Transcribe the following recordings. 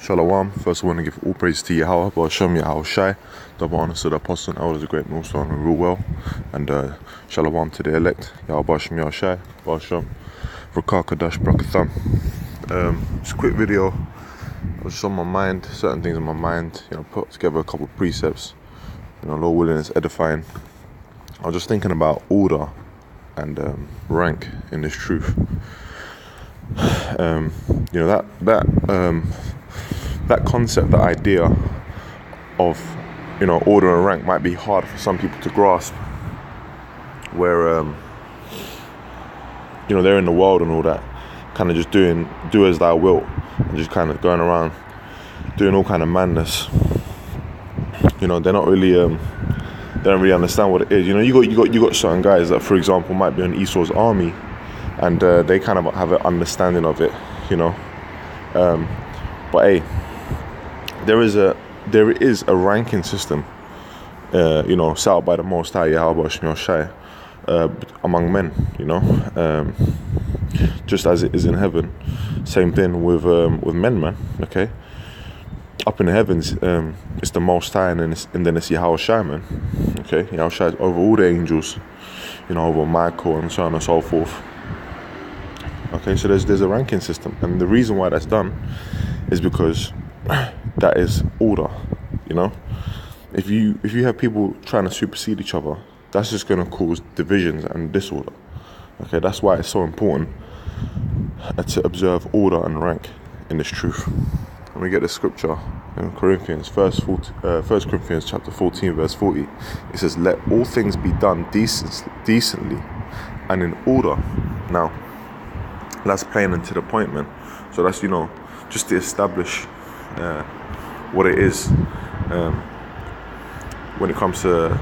Shalom. First, I want to give all praise to Yahweh, Hashem, Yahweh Shai, double honor to the apostle and elders of GreatMillStone who rule well, and Shalom to the elect, Yahweh Hashem, Yahweh Shai, Hashem, Rakah Kadash Brakatham. Just a quick video. I was just on my mind, certain things on my mind, put together a couple of precepts, Lord willing, it's edifying. I was just thinking about order and rank in this truth. That concept, the idea of order and rank might be hard for some people to grasp, where they're in the world and all that, kind of just do as thou wilt, and just kind of going around doing all kind of madness. They're not really they don't really understand what it is. You got certain guys that, for example, might be on Esau's army, and they kind of have an understanding of it, but hey, there is a ranking system, set out by the Most High Yahweh Shai, among men, just as it is in heaven. Same thing with men, man. Okay, up in the heavens, it's the Most High, and then it's Yahweh Shai, man. Okay, Yahweh Shai is over all the angels, over Michael and so on and so forth. Okay, so there's a ranking system, and the reason why that's done is because that is order. If you have people trying to supersede each other, that's just going to cause divisions and disorder. Okay, that's why it's so important to observe order and rank in this truth. Let me get the scripture in Corinthians, 1 Corinthians chapter 14 verse 40. It says, "Let all things be done decently and in order." Now, that's plain and to the point, man. So that's just to establish what it is when it comes to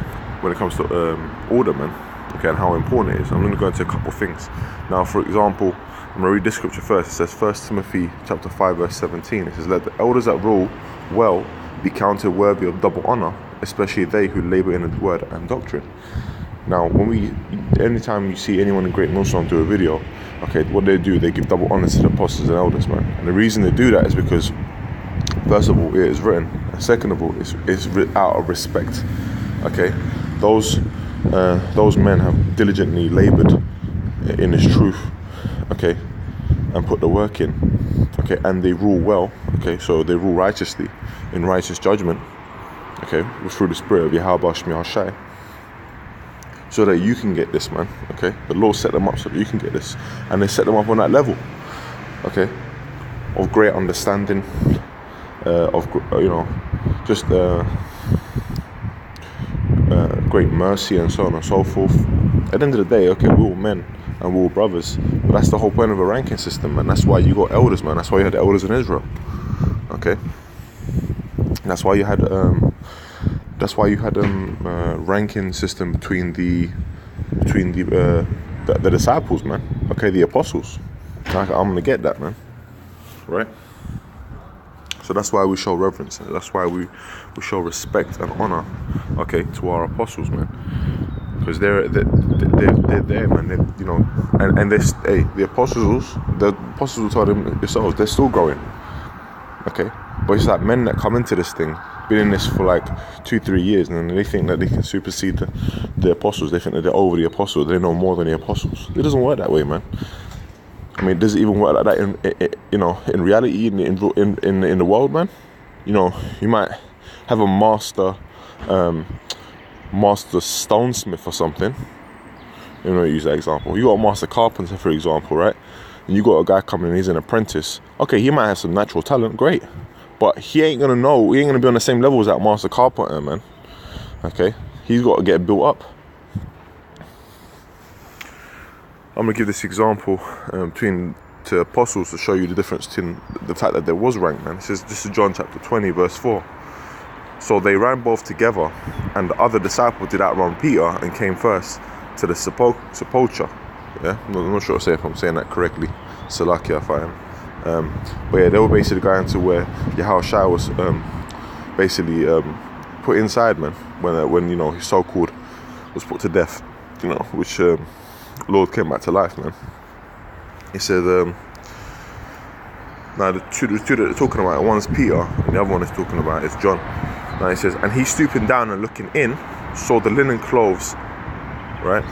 order, man. Okay, and how important it is. I'm going to go into a couple of things. Now, for example, I'm going to read this scripture first. It says 1 Timothy chapter 5 verse 17. It says, "Let the elders that rule well be counted worthy of double honor, especially they who labor in the word and doctrine." Now, anytime you see anyone in GreatMillStone do a video, okay, what they do, they give double honor to the apostles and elders, man. And the reason they do that is because, first of all, it is written, and second of all, it's out of respect. Okay, those men have diligently labored in this truth, okay, and put the work in, okay, and they rule well, okay, so they rule righteously in righteous judgment, okay, through the spirit of Yahweh Shai, so that you can get this, man. Okay, the Lord set them up so that you can get this, and they set them up on that level, okay, of great understanding, great mercy and so on and so forth. At the end of the day, okay, we're all men and we're all brothers, but that's the whole point of a ranking system, man. That's why you got elders, man. That's why you had the elders in Israel. Okay, that's why you had ranking system between the disciples, man. Okay, the apostles. I'm gonna get that, man. Right? So that's why we show reverence. That's why we show respect and honor, okay, to our apostles, man. Because they're there, man. The apostles will tell them themselves, they're still growing. Okay, but it's like men that come into this thing, been in this for like 2-3 years, and they think that they can supersede the apostles. They think that they're over the apostles. They know more than the apostles. It doesn't work that way, man. I mean, does it even work like that in reality, in the world, man? You might have a master stonesmith or something. Use that example. You got a master carpenter, for example, right? And you got a guy coming in, he's an apprentice. Okay, he might have some natural talent, great. But he ain't gonna be on the same level as that master carpenter, man. Okay? He's got to get built up. I'm gonna give this example between two apostles to show you the difference between the fact that there was rank, man. This is John chapter 20, verse 4. "So they ran both together, and the other disciple did outrun Peter and came first to the sepulchre." Yeah, I'm not sure if I'm saying that correctly. Salakia if I am. But yeah, they were basically going to where Yahweh Shai was put inside, man, when his so-called was put to death, which Lord came back to life, man. He said, Now the two that they're talking about, one's Peter and the other one is talking about is John. Now he says, and he stooping down and looking in, saw the linen clothes, right?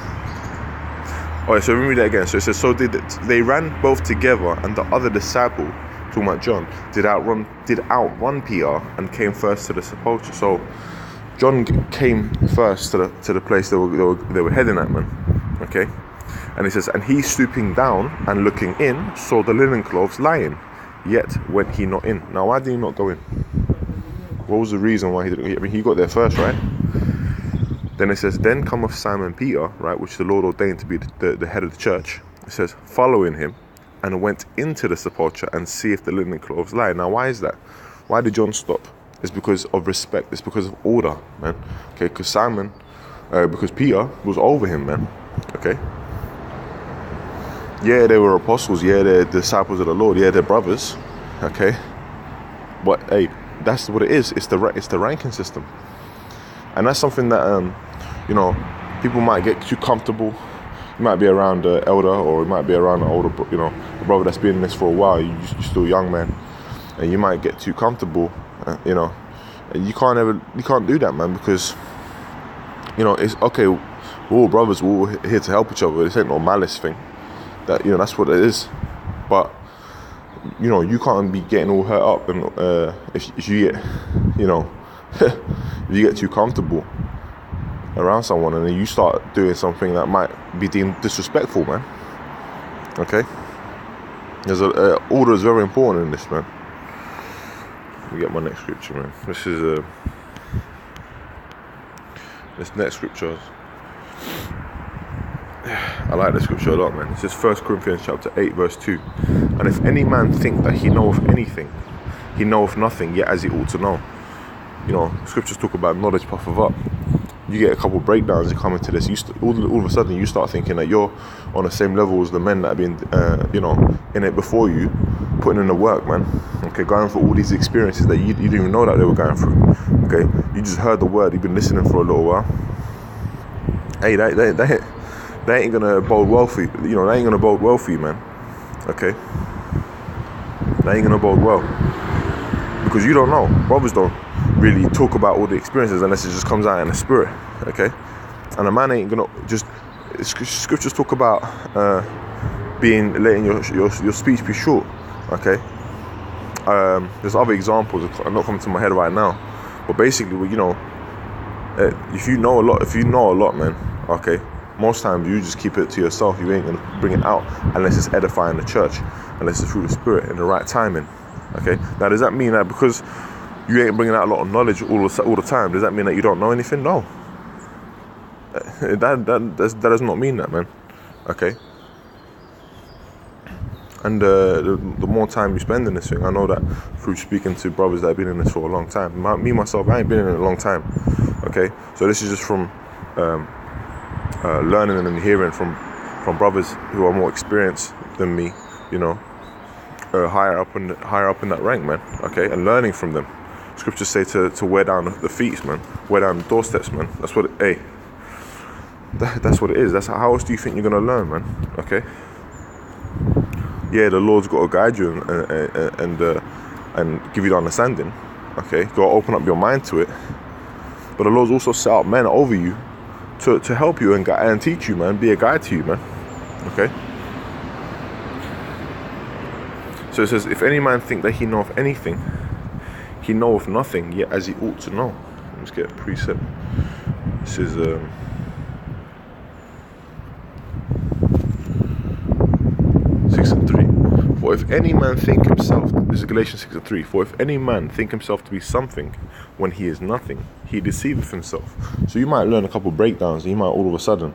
Alright, so let me read that again. So it says, so they ran both together, and the other disciple, talking about John, did outrun Peter and came first to the sepulchre. So John came first to the place they were heading at, man. Okay, and he says, and he stooping down and looking in, saw the linen clothes lying, yet went he not in. Now, why did he not go in? What was the reason why he didn't? I mean, he got there first, right? Then it says, then cometh Simon Peter, right, which the Lord ordained to be the head of the church. It says, following him, and went into the sepulchre and see if the linen clothes lie. Now, why is that? Why did John stop? It's because of respect. It's because of order, man. Okay, because Peter was over him, man. Okay. Yeah, they were apostles. Yeah, they're disciples of the Lord. Yeah, they're brothers. Okay. But hey, that's what it is. It's the ranking system, and that's something that people might get too comfortable. You might be around an elder, or you might be around an older, a brother that's been in this for a while. You're still young, man, and you might get too comfortable. And you can't do that, man, because it's okay. We're all brothers. We're all here to help each other. This ain't no malice thing. That's what it is. But you can't be getting all hurt up, and if you get, if you get too comfortable around someone, and then you start doing something that might be deemed disrespectful, man. Okay. There's order is very important in this, man. Let me get my next scripture, man. This is this next scripture. I like this scripture a lot, man. It says 1 Corinthians chapter 8 verse 2. And if any man think that he knoweth anything, he knoweth nothing, yet as he ought to know. Scriptures talk about knowledge puffeth up. You get a couple of breakdowns, you come into this, all of a sudden you start thinking that you're on the same level as the men that have been in it before you, putting in the work, man. Okay, going through all these experiences that you didn't even know that they were going through. Okay, you just heard the word, you've been listening for a little while. Hey, that ain't gonna bode well for you. That ain't gonna bode well for you, man. Okay, that ain't gonna bode well, because you don't know. Brothers don't really talk about all the experiences unless it just comes out in the spirit. Okay, and a man ain't gonna just. Scriptures talk about letting your speech be short. Okay, there's other examples. I'm not coming to my head right now, but basically, if you know a lot, man. Okay. Most times you just keep it to yourself. You ain't gonna bring it out unless it's edifying the church, unless it's through the spirit in the right timing. Okay. Now, does that mean that because you ain't bringing out a lot of knowledge all the time, does that mean that you don't know anything? No. That does not mean that, man. Okay. And the more time you spend in this thing, I know that through speaking to brothers that have been in this for a long time. Myself, I ain't been in it a long time. Okay. So this is just from learning and hearing from brothers who are more experienced than me, higher up in that rank, man. Okay, and learning from them. Scriptures say to wear down the feet, man. Wear down the doorsteps, man. That's what that's what it is. That's how else do you think you're gonna learn, man? Okay. Yeah, the Lord's got to guide you and give you the understanding. Okay, got to open up your mind to it. But the Lord's also set up men over you to help you and teach you, man. Be a guide to you, man. Okay. So it says, if any man think that he knoweth anything, he knoweth nothing, yet as he ought to know. Let's get a precept. This is 6:3. For if any man think himself, this is Galatians 6:3. For if any man think himself to be something when he is nothing, he deceiveth himself. So you might learn a couple of breakdowns, and you might all of a sudden,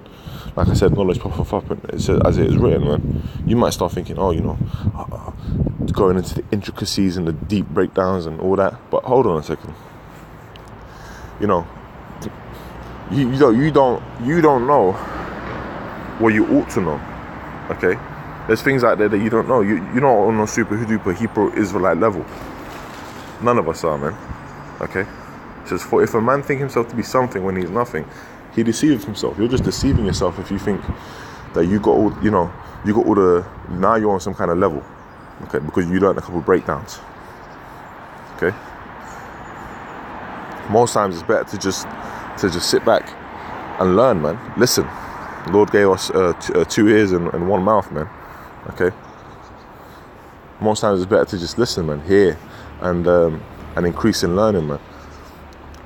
like I said, knowledge puffeth up, and it says, as it is written, man. You might start thinking, going into the intricacies and the deep breakdowns and all that. But hold on a second. You don't know what you ought to know. Okay. There's things out there that you don't know. You're not on no super duper Hebrew Israelite level. None of us are, man. Okay? It says, for if a man think himself to be something when he's nothing, he deceiveth himself. You're just deceiving yourself if you think that you got all the, now you're on some kind of level. Okay, because you learned a couple breakdowns. Okay. Most times it's better to just sit back and learn, man. Listen. The Lord gave us 2 ears and 1 mouth, man. Okay. Most times it's better to just listen, man. Hear and increase in learning, man.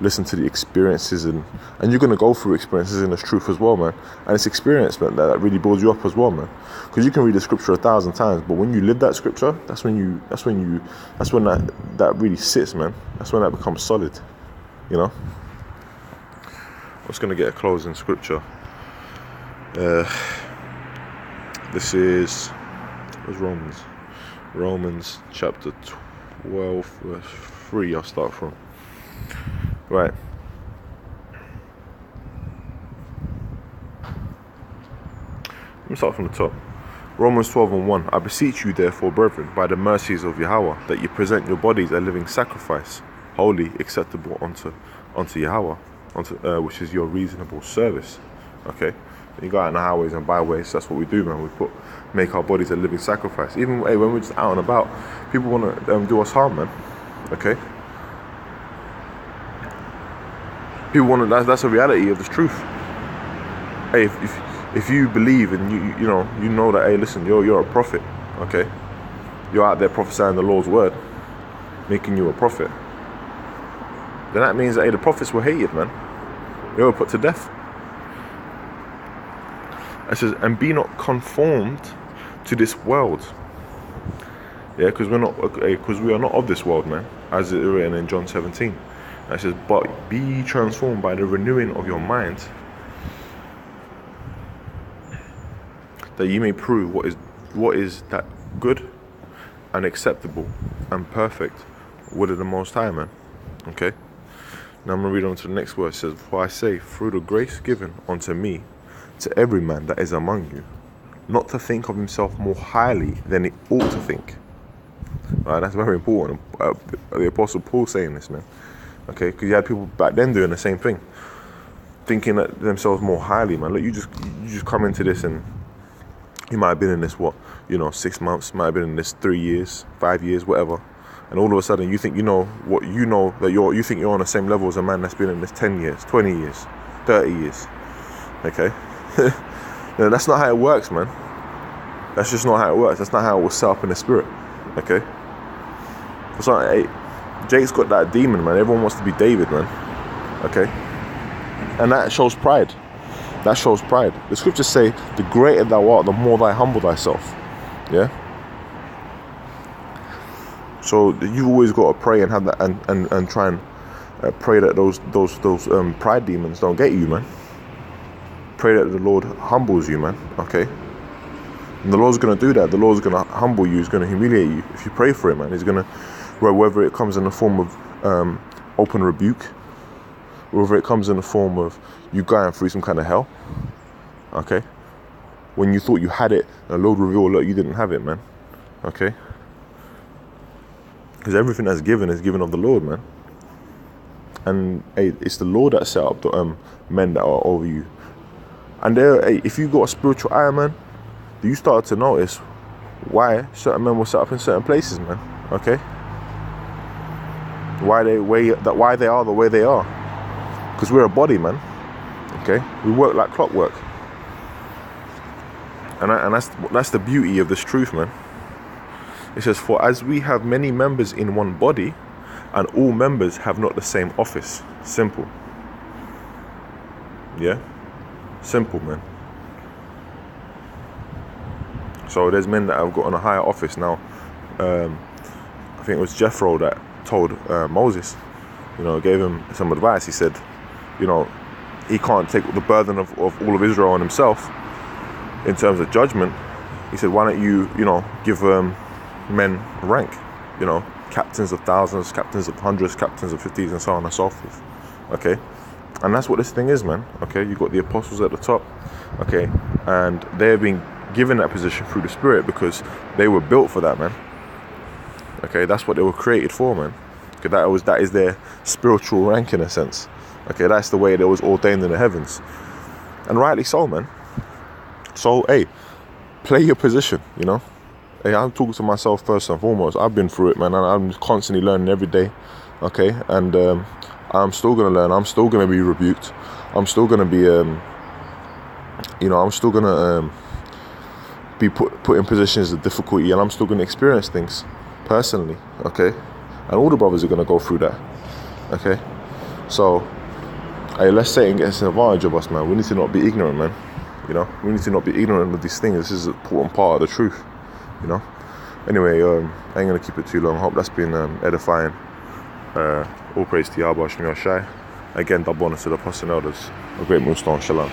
Listen to the experiences and you're gonna go through experiences in this truth as well, man. And it's experience, man, that really builds you up as well, man. Because you can read the scripture 1,000 times, but when you live that scripture, that's when that really sits, man. That's when that becomes solid, you know. I'm just gonna get a closing scripture. This is Romans chapter 12 verse 3. I'll start from. Right. Let me start from the top. Romans 12:1. I beseech you, therefore, brethren, by the mercies of Yahweh, that you present your bodies a living sacrifice, holy, acceptable unto Yahweh, which is your reasonable service. Okay. You go out in the highways and byways. That's what we do, man. We make our bodies a living sacrifice. Even when we're just out and about, people want to do us harm, man. Okay. People want to. That's a reality of this truth. Hey, if you believe and you know that, hey, listen, you're a prophet. Okay. You're out there prophesying the Lord's word, making you a prophet. Then that means that, hey, the prophets were hated, man. They were put to death. It says, and be not conformed to this world. Yeah, because we are not of this world, man, as it is written in John 17. And it says, but be ye transformed by the renewing of your mind, that ye may prove what is that good and acceptable and perfect will of the Most High, man. Okay. Now I'm gonna read on to the next verse. It says, for I say, through the grace given unto me, to every man that is among you, not to think of himself more highly than he ought to think. Right, that's very important. The Apostle Paul saying this, man. Okay, because you had people back then doing the same thing, thinking that themselves more highly, man. Look, you just come into this and you might have been in this 6 months, might have been in this 3 years, 5 years, whatever, and all of a sudden you think you know that you think you're on the same level as a man that's been in this 10 years, 20 years, 30 years. Okay. No, that's not how it works, man. That's just not how it works. That's not how it was set up in the spirit. Okay. So, hey, Jake's got that demon, man. Everyone wants to be David, man. Okay. And that shows pride. That shows pride. The scriptures say, the greater thou art, the more thou humble thyself. Yeah. So you've always got to pray and have that and try and pray that those pride demons don't get you, man. Pray that the Lord humbles you, man. Okay. And the Lord's going to do that. The Lord's going to humble you. He's going to humiliate you. If you pray for it, man, He's going to, whether it comes in the form of open rebuke, whether it comes in the form of you going through some kind of hell. Okay. When you thought you had it, the Lord revealed, look, you didn't have it, man. Okay. Because everything that's given is given of the Lord, man. And hey, it's the Lord that set up the men that are over you. And hey, if you got a spiritual eye, man, you start to notice why certain men were set up in certain places, man. Okay. Why they are the way they are. Because we're a body, man. Okay. We work like clockwork. And that's the beauty of this truth, man. It says, for as we have many members in one body, and all members have not the same office. Simple. Yeah? Simple, man. So there's men that have gotten a higher office now. I think it was Jethro that told Moses, gave him some advice. He said, he can't take the burden of all of Israel on himself in terms of judgment. He said, why don't you, give men rank, captains of thousands, captains of hundreds, captains of 50s, and so on and so forth. Okay. And that's what this thing is, man. Okay. You got the apostles at the top. Okay. And they're being given that position through the Spirit because they were built for that, man. Okay. That's what they were created for, man. Okay. That is their spiritual rank in a sense. Okay. That's the way that was ordained in the heavens. And rightly so, man. So, hey, play your position, Hey, I'm talking to myself first and foremost. I've been through it, man, and I'm constantly learning every day. Okay, and I'm still gonna learn. I'm still gonna be rebuked. I'm still gonna be, I'm still gonna be put in positions of difficulty, and I'm still gonna experience things personally. Okay, and all the brothers are gonna go through that. Okay, so hey, let's say it gets an advantage of us, man. We need to not be ignorant, man. You know, we need to not be ignorant of these things. This is an important part of the truth. You know. Anyway, I ain't gonna keep it too long. I hope that's been edifying. All praise to Yahweh Shai. Again, double honor to the apostles and elders of GreatMillStone. Shalom.